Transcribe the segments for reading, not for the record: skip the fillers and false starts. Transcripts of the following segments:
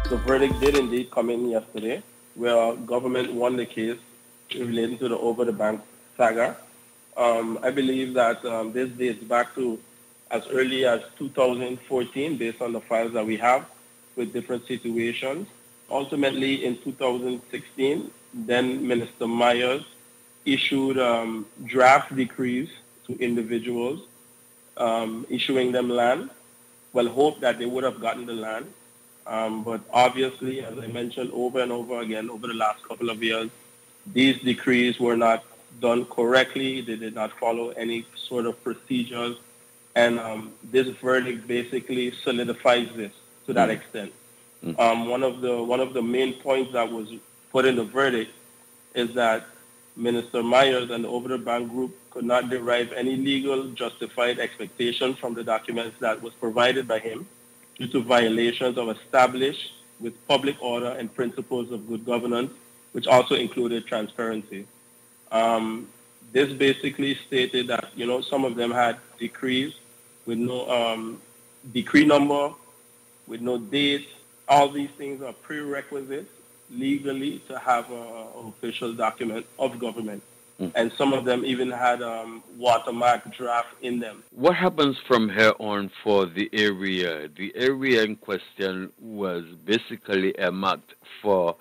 The verdict did indeed come in yesterday, where government won the case relating to the over-the-bank saga. I believe that this dates back to as early as 2014, based on the files that we have with different situations. Ultimately, in 2016, then Minister Myers issued draft decrees to individuals, issuing them land. Well, hope that they would have gotten the land. But obviously, as I mentioned over and over again over the last couple of years, these decrees were not done correctly. They did not follow any sort of procedures. And this verdict basically solidifies this to that extent. One of the main points that was put in the verdict is that Minister Myers and the Over-the-Bank Group could not derive any legal justified expectation from the documents that was provided by him due to violations of established with public order and principles of good governance, which also included transparency. This basically stated that, some of them had decrees with no decree number, with no date. All these things are prerequisites legally to have an official document of government. And some of them even had watermark draft in them. What happens from here on for the area? The area in question was basically earmarked for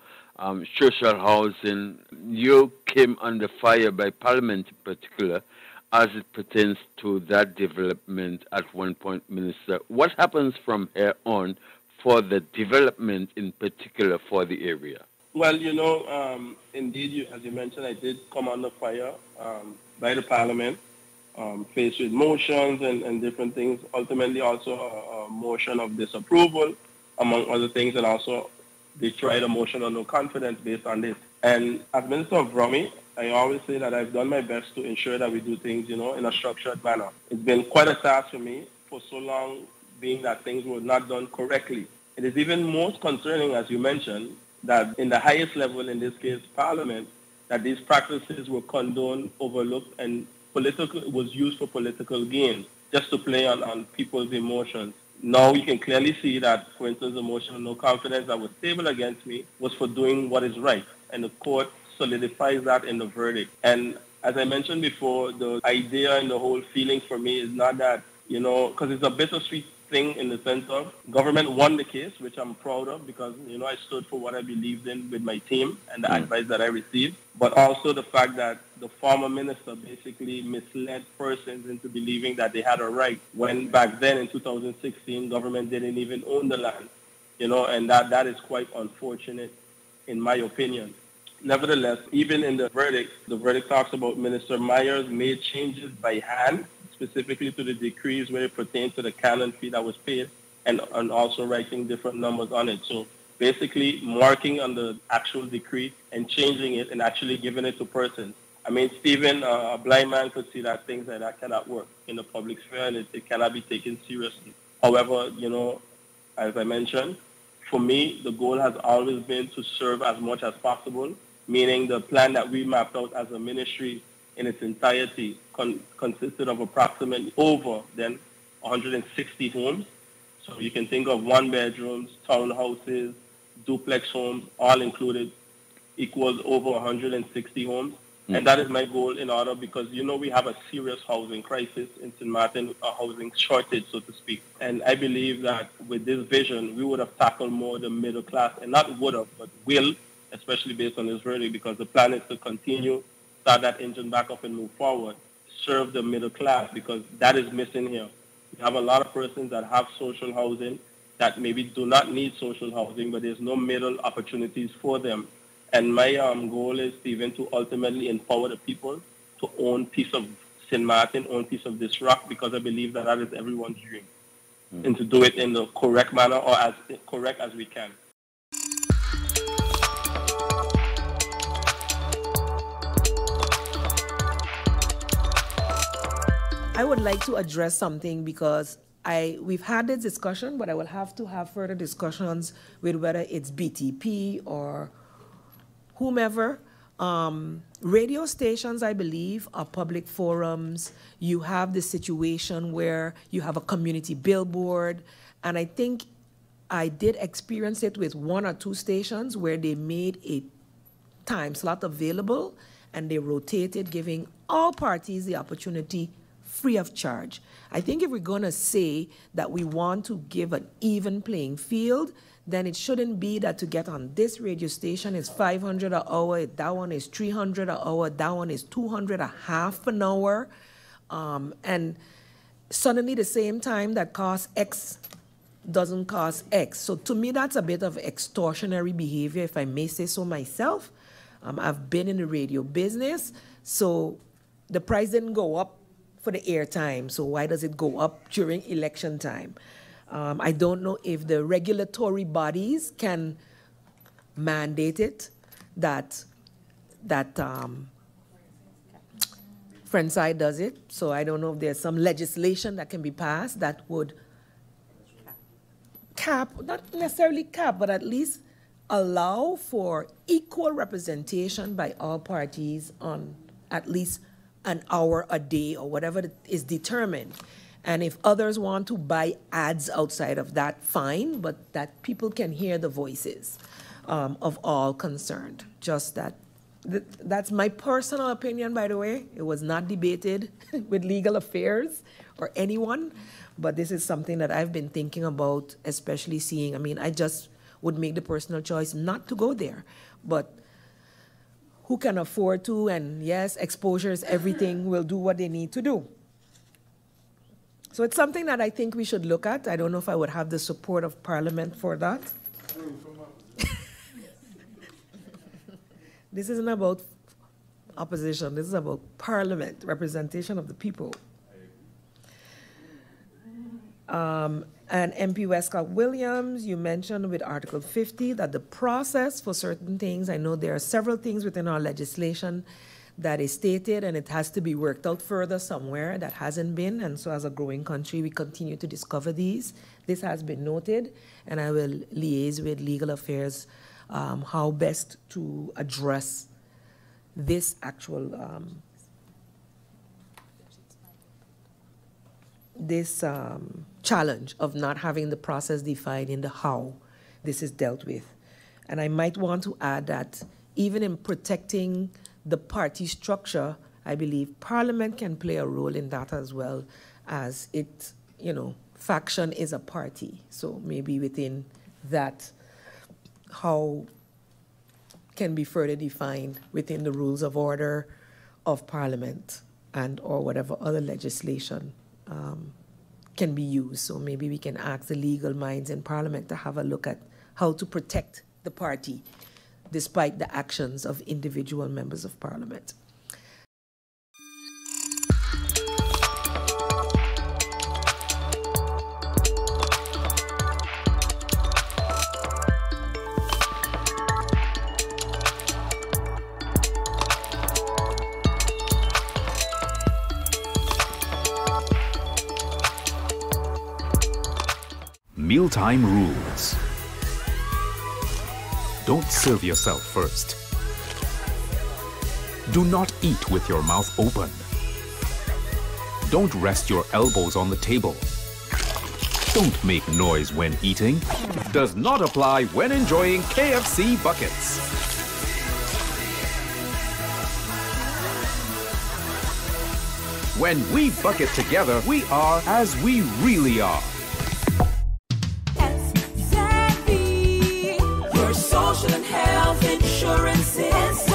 social housing. You came under fire by Parliament in particular as it pertains to that development at one point, Minister. What happens from here on for the development in particular for the area? Well, indeed, as you mentioned, I did come under fire by the Parliament, faced with motions and different things. Ultimately, also a motion of disapproval, among other things, and also they tried a motion of no confidence based on this. And as Minister of Rummy, I always say that I've done my best to ensure that we do things, in a structured manner. It's been quite a task for me for so long, being that things were not done correctly. It is even most concerning, as you mentioned, that in the highest level, in this case, Parliament, that these practices were condoned, overlooked, and was used for political gain, just to play on people's emotions. Now we can clearly see that, for instance, the motion of no confidence that was tabled against me was for doing what is right, and the court solidifies that in the verdict. And as I mentioned before, the idea and the whole feeling for me is not that, because it's a bittersweet thing in the sense of government won the case, which I'm proud of because, I stood for what I believed in with my team and the advice that I received, but also the fact that the former minister basically misled persons into believing that they had a right when back then in 2016, government didn't even own the land, and that is quite unfortunate in my opinion. Nevertheless, even in the verdict talks about Minister Myers made changes by hand, specifically to the decrees where it pertains to the canon fee that was paid and also writing different numbers on it. So basically marking on the actual decree and changing it and actually giving it to persons. I mean, Stephen, a blind man could see that things like that cannot work in the public sphere and it cannot be taken seriously. However, as I mentioned, for me, the goal has always been to serve as much as possible, meaning the plan that we mapped out as a ministry in its entirety consisted of approximately over then 160 homes. So you can think of one bedrooms, townhouses, duplex homes, all included, equals over 160 homes. And that is my goal in order because, we have a serious housing crisis in St. Martin, a housing shortage, so to speak. And I believe that with this vision, we would have tackled more the middle class, and not would have, but will, especially based on this verdict, because the plan is to continue, start that engine back up and move forward, serve the middle class, because that is missing here. We have a lot of persons that have social housing that maybe do not need social housing, but there's no middle opportunities for them. And my goal is, Stephen, to ultimately empower the people to own piece of St. Martin, own piece of this rock, because I believe that is everyone's dream. And to do it in the correct manner or as correct as we can. I would like to address something because we've had this discussion, but I will have to have further discussions with whether it's BTP or whomever. Radio stations, I believe, are public forums. You have the situation where you have a community billboard, and I think I did experience it with 1 or 2 stations where they made a time slot available and they rotated, giving all parties the opportunity free of charge. I think if we're going to say that we want to give an even playing field, then it shouldn't be that to get on this radio station is $500 an hour, that one is $300 an hour, that one is $200 a half an hour, and suddenly the same time that costs X doesn't cost X. So to me, that's a bit of extortionary behavior, if I may say so myself. I've been in the radio business, so the price didn't go up for the airtime, so why does it go up during election time? I don't know if the regulatory bodies can mandate it, that Friendside does it, so I don't know if there's some legislation that can be passed that would cap, not necessarily cap, but at least allow for equal representation by all parties on at least an hour a day or whatever is determined. And if others want to buy ads outside of that, fine, but that people can hear the voices of all concerned. Just that. That's my personal opinion, by the way. It was not debated with legal affairs or anyone, but this is something that I've been thinking about, especially seeing, I mean, I just would make the personal choice not to go there, but who can afford to, and yes, exposure is everything, will do what they need to do. So it's something that I think we should look at. I don't know if I would have the support of Parliament for that. This isn't about opposition. This is about Parliament, representation of the people. And MP Westcott Williams, you mentioned with Article 50 that the process for certain things, I know there are several things within our legislation that is stated and it has to be worked out further somewhere that hasn't been. And so as a growing country, we continue to discover these. This has been noted, and I will liaise with legal affairs how best to address this actual challenge of not having the process defined in the how this is dealt with. And I might want to add that even in protecting the party structure, I believe Parliament can play a role in that as well, as it, you know, faction is a party. So maybe within that, how can be further defined within the rules of order of Parliament and or whatever other legislation can be used. So maybe we can ask the legal minds in Parliament to have a look at how to protect the party despite the actions of individual members of Parliament. Mealtime rules. Don't serve yourself first. Do not eat with your mouth open. Don't rest your elbows on the table. Don't make noise when eating. Does not apply when enjoying KFC buckets. When we bucket together, we are as we really are. Social and health insurance is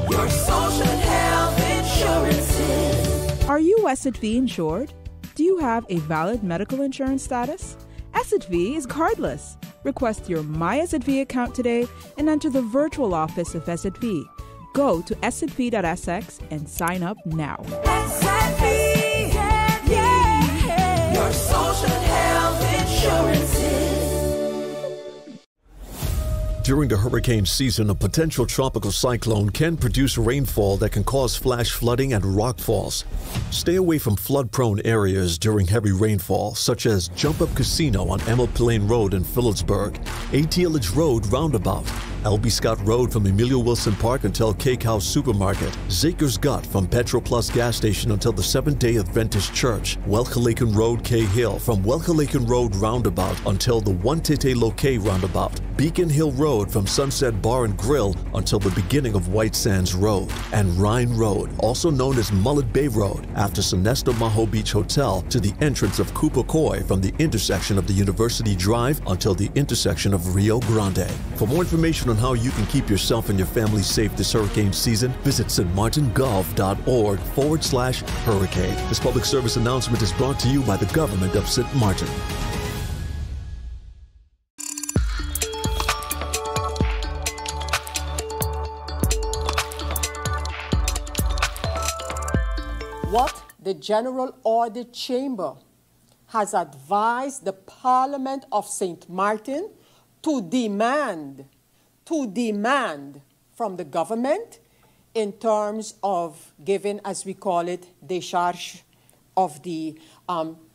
your social and health insurances. Are you SXV insured? Do you have a valid medical insurance status? SXV is cardless. Request your My SXV account today and enter the virtual office of SXV. Go to sxv.sx and sign up now. SXV, yeah, your social and health insurances. During the hurricane season, a potential tropical cyclone can produce rainfall that can cause flash flooding and rockfalls. Stay away from flood-prone areas during heavy rainfall, such as Jump Up Casino on Emma Plain Road in Phillipsburg, ATLH Road Roundabout, L.B. Scott Road from Emilio Wilson Park until Cake House Supermarket, Zaker's Gut from Petro Plus gas station until the Seventh-day Adventist Church, Welchalaken Road, K Hill from Welchalaken Road roundabout until the One Tete Loke roundabout, Beacon Hill Road from Sunset Bar and Grill until the beginning of White Sands Road, and Rhine Road, also known as Mullet Bay Road, after Sonesto Maho Beach Hotel to the entrance of Cooper Coy from the intersection of the University Drive until the intersection of Rio Grande. For more information on how you can keep yourself and your family safe this hurricane season, visit stmartingov.org/hurricane. This public service announcement is brought to you by the government of St. Martin. What the General Audit Chamber has advised the Parliament of St. Martin to demand from the government in terms of giving, as we call it, décharge of the,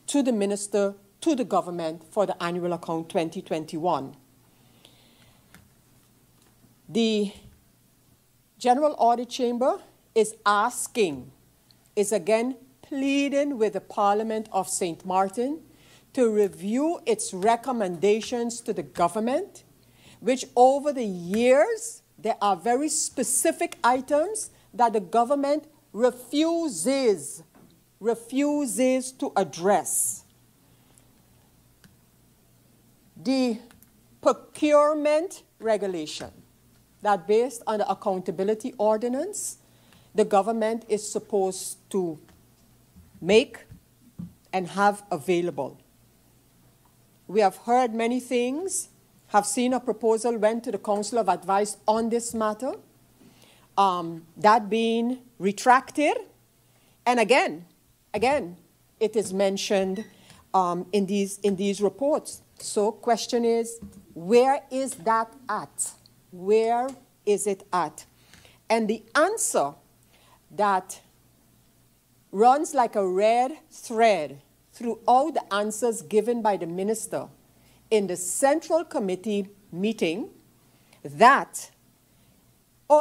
to the minister, to the government for the annual account 2021. The General Audit Chamber is again pleading with the Parliament of St. Martin to review its recommendations to the government, which over the years, there are very specific items that the government refuses to address. The procurement regulation that based on the accountability ordinance, the government is supposed to make and have available. We have heard many things, have seen a proposal went to the Council of Advice on this matter, that being retracted, and again, it is mentioned in these reports. So question is, where is that at? Where is it at? And the answer that runs like a red thread throughout the answers given by the minister in the Central Committee meeting, that,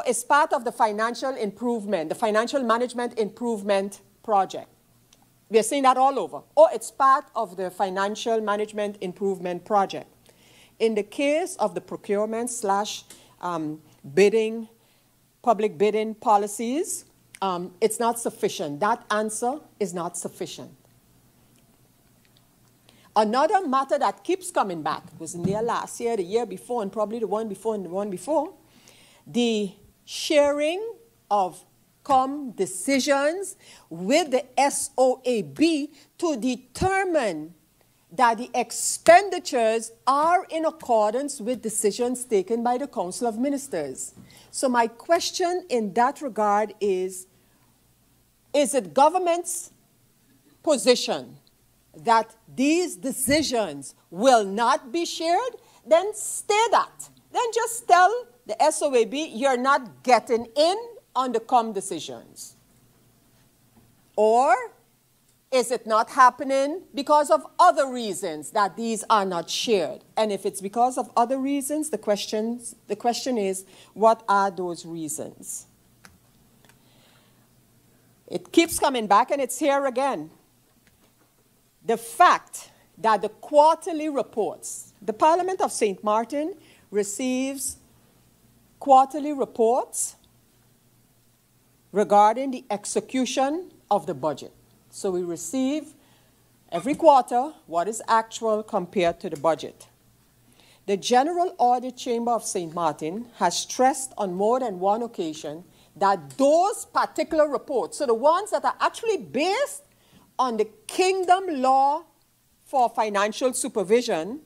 is part of the financial improvement, the financial management improvement project. We are seeing that all over. It's part of the financial management improvement project. In the case of the procurement / bidding, public bidding policies, it's not sufficient. That answer is not sufficient. Another matter that keeps coming back, was in there last year, the year before, and probably the one before and the one before, the sharing of decisions with the SOAB to determine that the expenditures are in accordance with decisions taken by the Council of Ministers. So my question in that regard is it government's position that these decisions will not be shared? Then stay that. Then just tell the SOAB you're not getting in on the decisions. Or is it not happening because of other reasons that these are not shared? And if it's because of other reasons, the question is, what are those reasons? It keeps coming back, and it's here again. The fact that the quarterly reports, the Parliament of St. Martin receives quarterly reports regarding the execution of the budget. So we receive every quarter what is actual compared to the budget. The General Audit Chamber of St. Martin has stressed on more than one occasion that those particular reports, so the ones that are actually based on the Kingdom Law for Financial Supervision,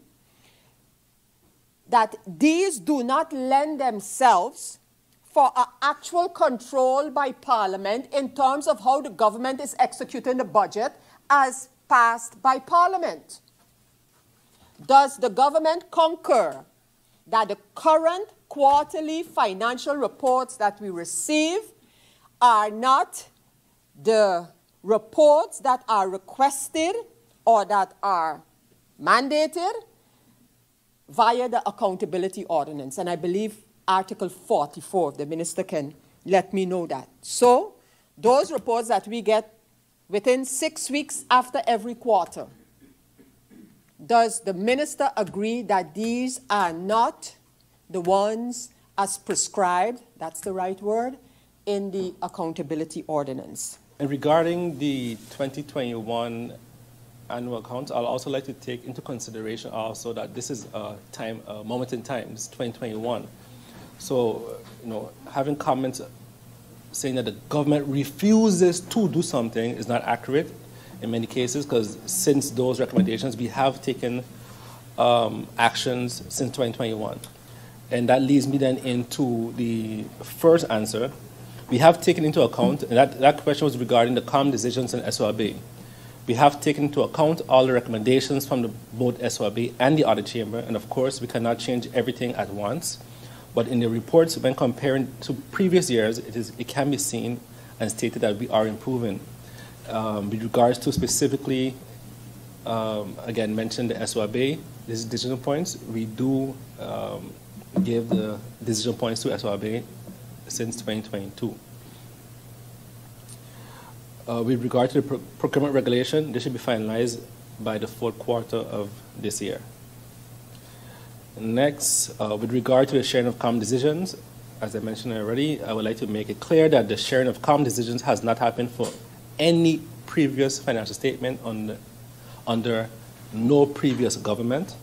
that these do not lend themselves for an actual control by Parliament in terms of how the government is executing the budget as passed by Parliament. Does the government concur that the current quarterly financial reports that we receive are not the reports that are requested or that are mandated via the accountability ordinance? And I believe Article 44. The minister can let me know that. So those reports that we get within 6 weeks after every quarter, does the minister agree that these are not the ones as prescribed, that's the right word, in the accountability ordinance? And regarding the 2021 annual accounts, I'll also like to take into consideration also that this is a moment in time, this is 2021. So, having comments saying that the government refuses to do something is not accurate in many cases, because since those recommendations, we have taken actions since 2021. And that leads me then into the first answer. We have taken into account, and that question was regarding the common decisions in SORB. We have taken into account all the recommendations from both SORB and the audit chamber, and of course, we cannot change everything at once. But in the reports, when comparing to previous years, it can be seen and stated that we are improving. With regards to specifically, again, mentioned the SORB, these decision points, we do give the decision points to SORB since 2022. With regard to the procurement regulation, this should be finalized by the fourth quarter of this year. Next, with regard to the sharing of common decisions, as I mentioned already, I would like to make it clear that the sharing of common decisions has not happened for any previous financial statement under no previous government.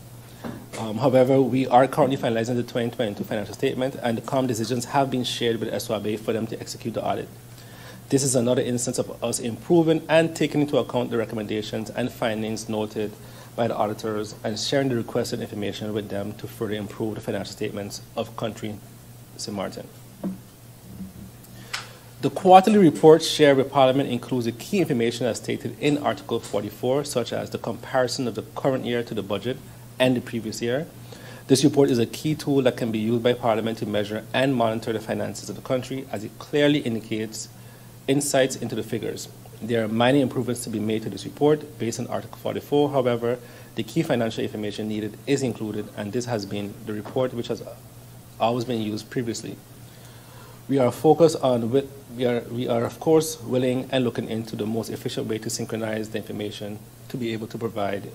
However, we are currently finalizing the 2022 financial statement, and the common decisions have been shared with SORB for them to execute the audit. This is another instance of us improving and taking into account the recommendations and findings noted by the auditors and sharing the requested information with them to further improve the financial statements of country St. Martin. The quarterly report shared with Parliament includes the key information as stated in Article 44, such as the comparison of the current year to the budget and the previous year. This report is a key tool that can be used by Parliament to measure and monitor the finances of the country, as it clearly indicates insights into the figures. There are many improvements to be made to this report based on Article 44. However, the key financial information needed is included, and this has been the report which has always been used previously. We are focused on, we are of course willing and looking into the most efficient way to synchronize the information to be able to provide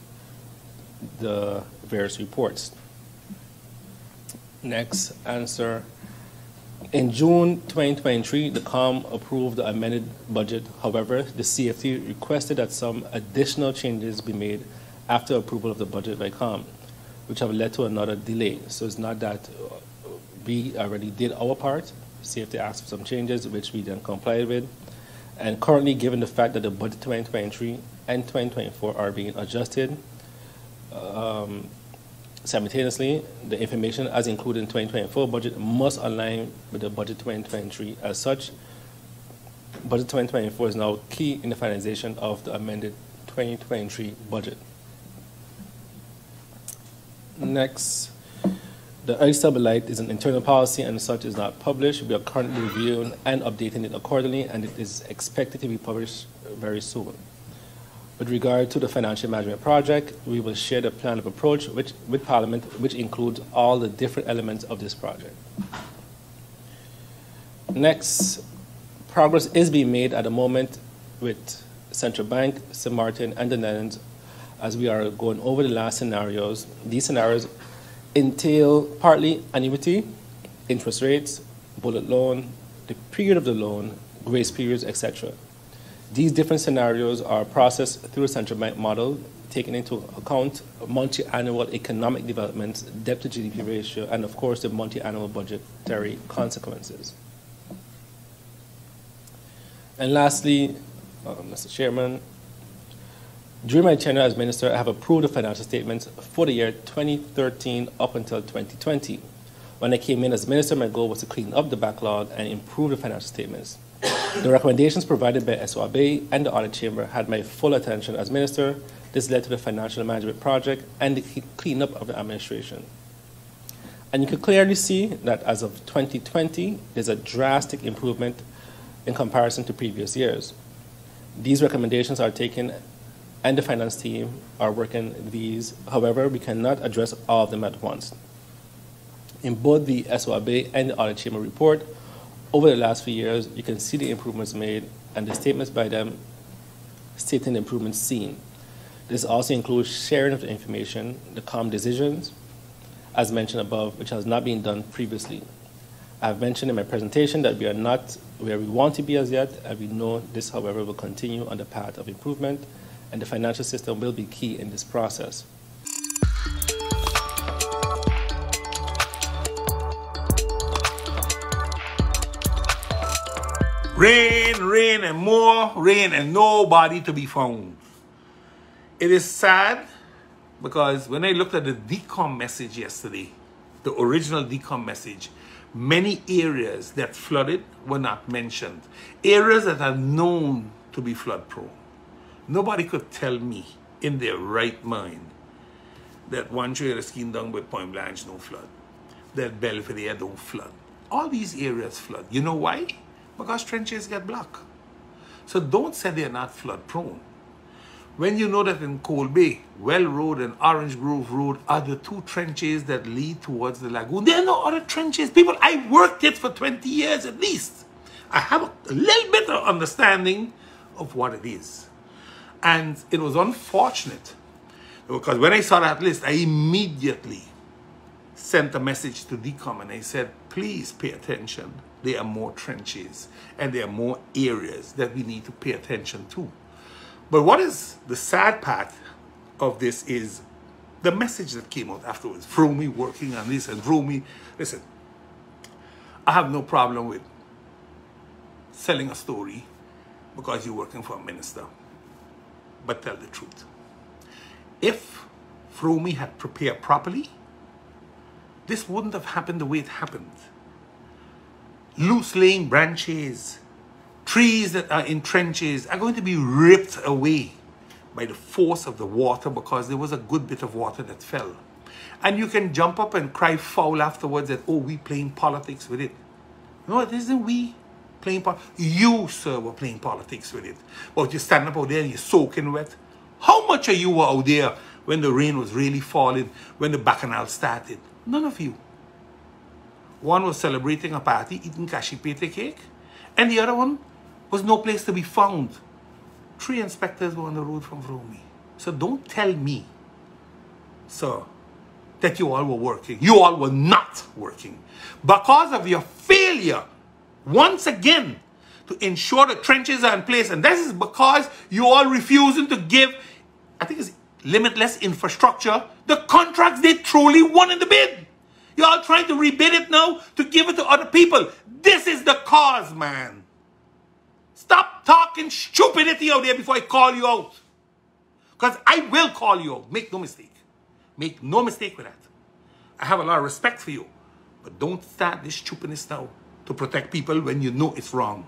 the various reports. Next answer. In June 2023, the COM approved the amended budget. However, the CFT requested that some additional changes be made after approval of the budget by COM, which have led to another delay. So it's not that we already did our part. CFT asked for some changes, which we then complied with. And currently, given the fact that the budget 2023 and 2024 are being adjusted, simultaneously, the information as included in 2024 budget must align with the budget 2023. As such, budget 2024 is now key in the finalization of the amended 2023 budget. Next, the early stabilite is an internal policy and as such is not published. We are currently reviewing and updating it accordingly, and it is expected to be published very soon. With regard to the financial management project, we will share the plan of approach with Parliament, which includes all the different elements of this project. Next, progress is being made at the moment with Central Bank, St. Martin, and the Netherlands as we are going over the last scenarios. These scenarios entail partly annuity, interest rates, bullet loan, the period of the loan, grace periods, etc. These different scenarios are processed through a central bank model, taking into account multi-annual economic developments, debt to GDP ratio, and of course the multi-annual budgetary consequences. And lastly, Mr. Chairman, during my tenure as minister, I have approved the financial statements for the year 2013 up until 2020. When I came in as minister, my goal was to clean up the backlog and improve the financial statements. The recommendations provided by SORB and the audit chamber had my full attention as minister. This led to the financial management project and the cleanup of the administration. And you can clearly see that as of 2020, there's a drastic improvement in comparison to previous years. These recommendations are taken and the finance team are working these. However, we cannot address all of them at once. In both the SOAB and the Audit Chamber report, over the last few years, you can see the improvements made and the statements by them stating the improvements seen. This also includes sharing of the information, the calm decisions, as mentioned above, which has not been done previously. I've mentioned in my presentation that we are not where we want to be as yet, and we know this, however, will continue on the path of improvement, and the financial system will be key in this process. Rain, rain, and more rain, and nobody to be found. It is sad because when I looked at the DECOM message yesterday, the original DECOM message, many areas that flooded were not mentioned. Areas that are known to be flood prone. Nobody could tell me in their right mind that one trailer scheme down with Point Blanche no flood, that Belvedere don't flood. All these areas flood. You know why? Because trenches get blocked. So don't say they're not flood prone. When you know that in Coal Bay, Well Road and Orange Grove Road are the two trenches that lead towards the lagoon. There are no other trenches. People, I worked it for 20 years at least. I have a little bit of understanding of what it is. And it was unfortunate because when I saw that list, I immediately sent a message to DECOM and I said, please pay attention. There are more trenches and there are more areas that we need to pay attention to. But what is the sad part of this is the message that came out afterwards. Fromy working on this and Fromy. Listen, I have no problem with selling a story because you're working for a minister. But tell the truth. If Fromy had prepared properly, this wouldn't have happened the way it happened. Loose laying branches, trees that are in trenches are going to be ripped away by the force of the water because there was a good bit of water that fell. And you can jump up and cry foul afterwards that, oh, we playing politics with it. No, it isn't we playing politics. You, sir, were playing politics with it. But you're standing up out there and you're soaking wet. How much of you were out there when the rain was really falling, when the bacchanal started? None of you. One was celebrating a party, eating kashipete cake, and the other one was no place to be found. 3 inspectors were on the road from Fromy. So don't tell me, sir, that you all were working. You all were not working. Because of your failure, once again, to ensure the trenches are in place. And this is because you all refusing to give, I think it's limitless infrastructure, the contracts they truly won in the bid. You're all trying to rebid it now to give it to other people. This is the cause, man. Stop talking stupidity out there before I call you out. Because I will call you out. Make no mistake. Make no mistake with that. I have a lot of respect for you. But don't start this stupidness now to protect people when you know it's wrong.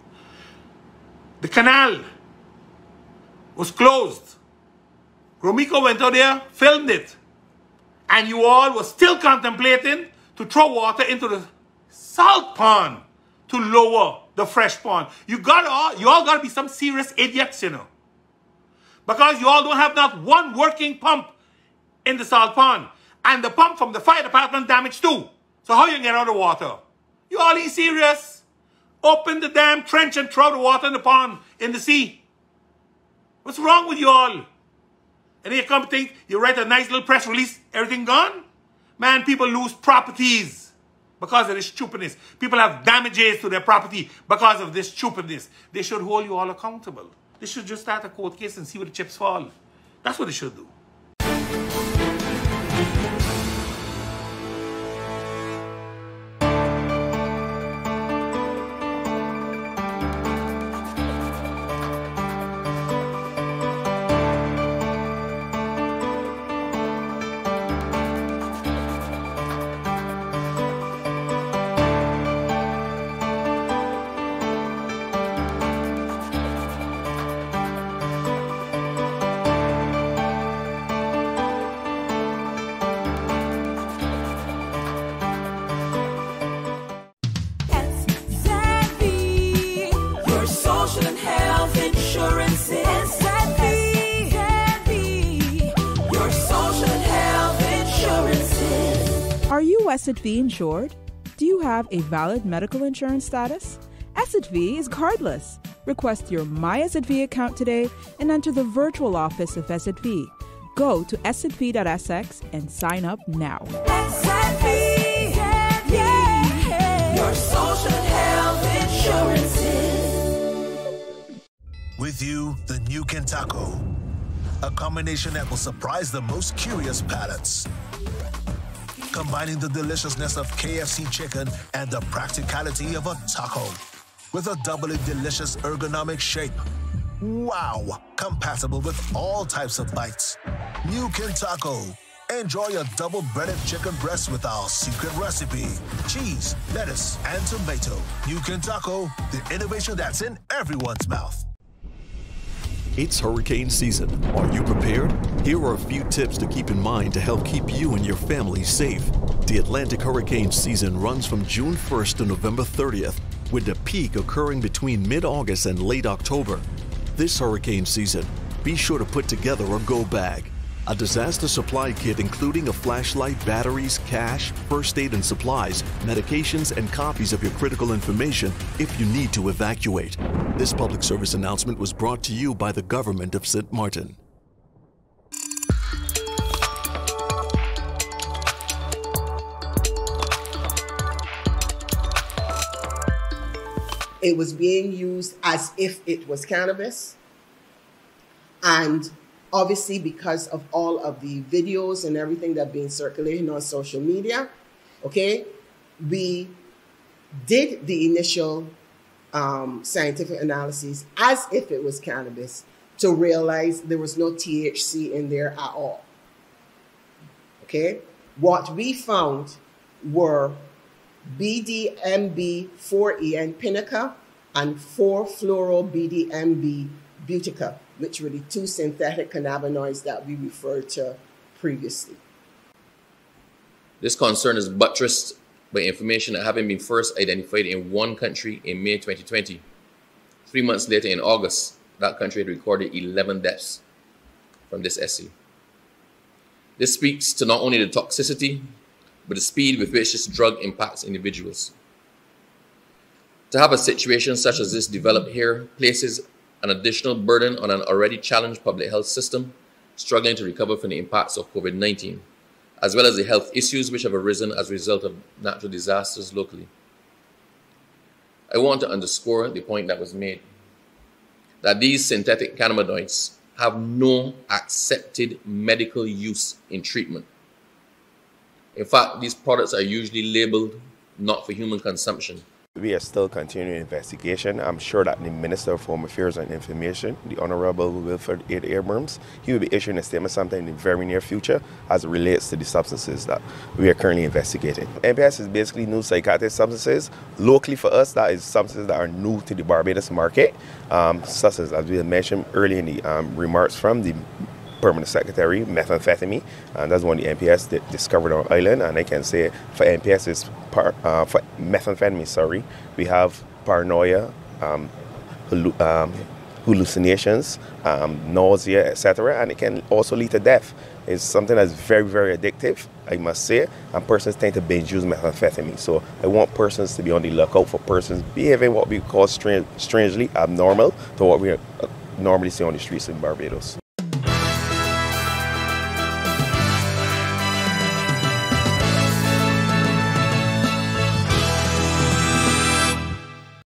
The canal was closed. Gromyko went out there, filmed it. And you all were still contemplating to throw water into the salt pond to lower the fresh pond. You all got to be some serious idiots, you know. Because you all don't have not one working pump in the salt pond. And the pump from the fire department damaged too. So how you get out of water? You all ain't serious. Open the damn trench and throw the water in the pond, in the sea. What's wrong with you all? And then you come think, you write a nice little press release, everything gone? Man, people lose properties because of this stupidness. People have damages to their property because of this stupidness. They should hold you all accountable. They should just start a court case and see where the chips fall. That's what they should do. SXV insured? Do you have a valid medical insurance status? SXV is cardless. Request your My SXV account today and enter the virtual office of SXV. Go to SXV.SX and sign up now. SXV, yeah. Your social and health insurances. With you, the new Kentaco. A combination that will surprise the most curious palates. Combining the deliciousness of KFC chicken and the practicality of a taco. With a doubly delicious ergonomic shape. Wow! Compatible with all types of bites. New Kentaco. Enjoy a double breaded chicken breast with our secret recipe. Cheese, lettuce, and tomato. New Kentaco, the innovation that's in everyone's mouth. It's hurricane season. Are you prepared? Here are a few tips to keep in mind to help keep you and your family safe. The Atlantic hurricane season runs from June 1st to November 30th, with the peak occurring between mid-August and late October. This hurricane season, be sure to put together a go bag. A disaster supply kit including a flashlight, batteries, cash, first aid and supplies, medications, and copies of your critical information if you need to evacuate. This public service announcement was brought to you by the government of St. Martin. It was being used as if it was cannabis. And obviously, because of all of the videos and everything that been circulating on social media, okay, we did the initial scientific analysis as if it was cannabis to realize there was no THC in there at all. Okay, what we found were BDMB4E and Pinica and 4-fluoro-BDMB Butica, which were the two synthetic cannabinoids that we referred to previously. This concern is buttressed by information that having been first identified in one country in May 2020. 3 months later, in August, that country had recorded 11 deaths from this SE. This speaks to not only the toxicity, but the speed with which this drug impacts individuals. To have a situation such as this develop here places an additional burden on an already challenged public health system struggling to recover from the impacts of COVID-19, as well as the health issues which have arisen as a result of natural disasters locally. I want to underscore the point that was made, that these synthetic cannabinoids have no accepted medical use in treatment. In fact, these products are usually labeled not for human consumption. We are still continuing investigation. I'm sure that the Minister of Home Affairs and Information, the Honorable Wilfred A. Abrams, he will be issuing a statement sometime in the very near future as it relates to the substances that we are currently investigating. MPS is basically new psychoactive substances. Locally for us, that is substances that are new to the Barbados market, such as we had mentioned earlier in the remarks from the Permanent Secretary, methamphetamine, and that's one the NPS discovered on island. And I can say for NPS for methamphetamine, we have paranoia, hallucinations, nausea, etc. And it can also lead to death. It's something that's very, very addictive, I must say, and persons tend to binge use methamphetamine. So I want persons to be on the lookout for persons behaving what we call strangely abnormal to what we normally see on the streets in Barbados.